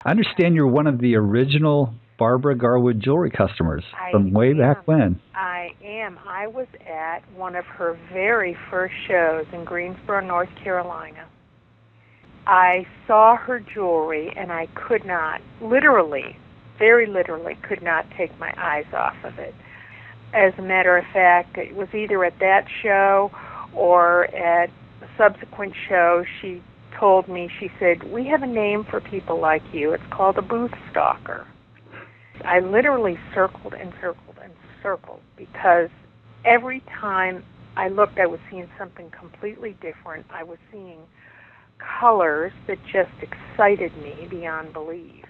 I understand you're one of the original Barbara Garwood jewelry customers from way back when. I am. I was at one of her very first shows in Greensboro, North Carolina. I saw her jewelry, and I could not, literally, very literally, could not take my eyes off of it. As a matter of fact, it was either at that show or at a subsequent show. She told me, she said, "We have a name for people like you. It's called a booth stalker." I literally circled and circled and circled because every time I looked, I was seeing something completely different. I was seeing colors that just excited me beyond belief.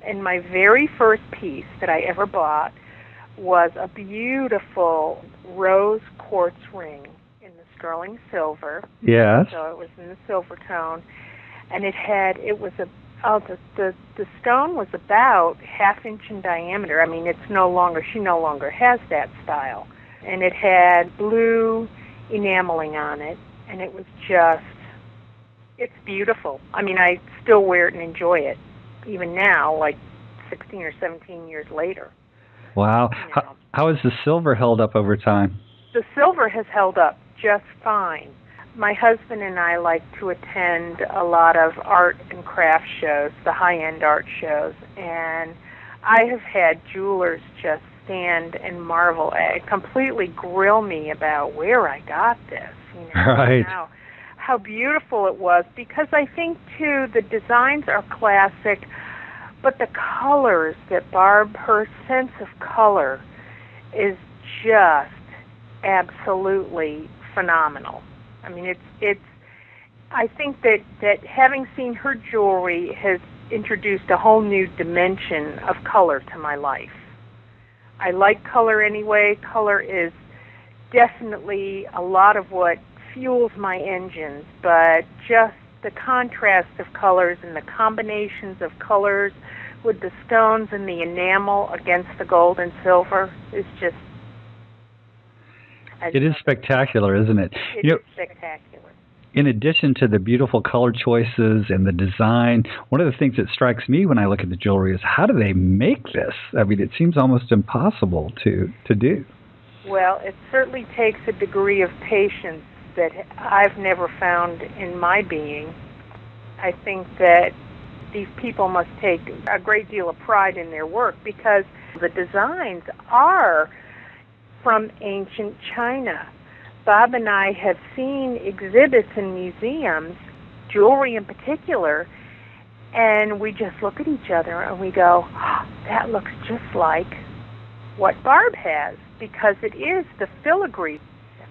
And my very first piece that I ever bought was a beautiful rose quartz ring in the sterling silver. Yes. So it was in the silver tone. And the stone was about ½ inch in diameter. I mean, she no longer has that style. And it had blue enameling on it, and it was it's beautiful. I mean, I still wear it and enjoy it, even now, like 16 or 17 years later. Wow. How has the silver held up over time? The silver has held up just fine. My husband and I like to attend a lot of art and craft shows, the high-end art shows, and I have had jewelers just stand and marvel at, completely grill me about where I got this. Right. How beautiful it was, because I think, too, the designs are classic, but the colors that her sense of color is just absolutely phenomenal. I mean, I think that having seen her jewelry has introduced a whole new dimension of color to my life. I like color anyway. Color is definitely a lot of what fuels my engines, but just the contrast of colors and the combinations of colors with the stones and the enamel against the gold and silver is just... It is spectacular, isn't it? It is spectacular. In addition to the beautiful color choices and the design, one of the things that strikes me when I look at the jewelry is, how do they make this? I mean, it seems almost impossible to do. Well, it certainly takes a degree of patience that I've never found in my being. I think that these people must take a great deal of pride in their work, because the designs are from ancient China. Bob and I have seen exhibits in museums, jewelry in particular, and we just look at each other and we go, oh, that looks just like what Barb has, because it is the filigree.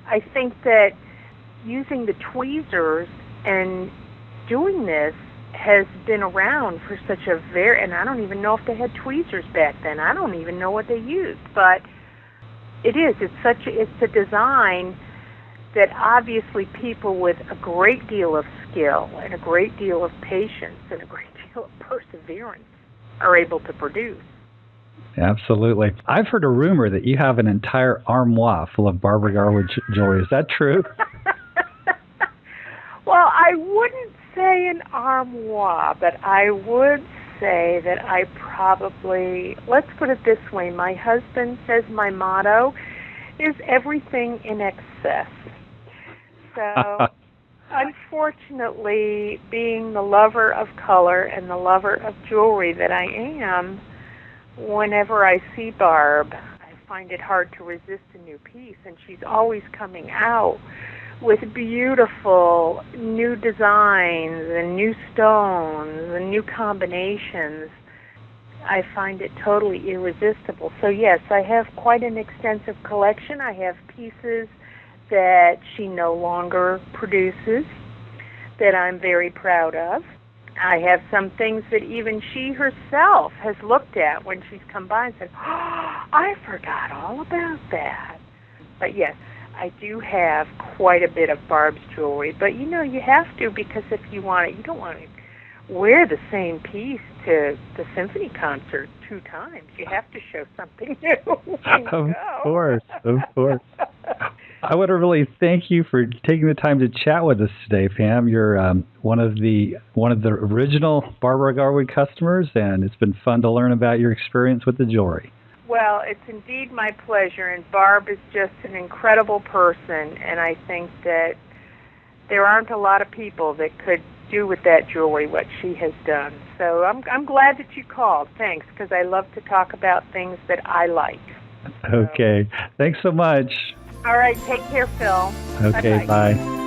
I think that using the tweezers and doing this has been around for such a and I don't even know if they had tweezers back then. I don't even know what they used, but it's a design that obviously people with a great deal of skill and a great deal of patience and a great deal of perseverance are able to produce. Absolutely. I've heard a rumor that you have an entire armoire full of Barbara Garwood jewelry. Is that true? Well, I wouldn't say an armoire, but I would say that I probably, let's put it this way, my husband says my motto is everything in excess. So, unfortunately, being the lover of color and the lover of jewelry that I am, whenever I see Barb, I find it hard to resist a new piece, and she's always coming out with beautiful new designs and new stones and new combinations. I find it totally irresistible. So yes, I have quite an extensive collection. I have pieces that she no longer produces that I'm very proud of. I have some things that even she herself has looked at when she's come by and said, oh, I forgot all about that. But yes, I do have quite a bit of Barb's jewelry. But you have to, because if you want it, you don't want to wear the same piece to the symphony concert 2 times. You have to show something new. Of course. I want to really thank you for taking the time to chat with us today, Pam. You're one of the original Barbara Garwood customers, and it's been fun to learn about your experience with the jewelry. Well, it's indeed my pleasure, and Barb is just an incredible person, and I think that there aren't a lot of people that could do with that jewelry what she has done. So I'm glad that you called. Thanks, because I love to talk about things that I like. Okay. Thanks so much. All right, take care, Phil. Okay, Bye-bye. bye.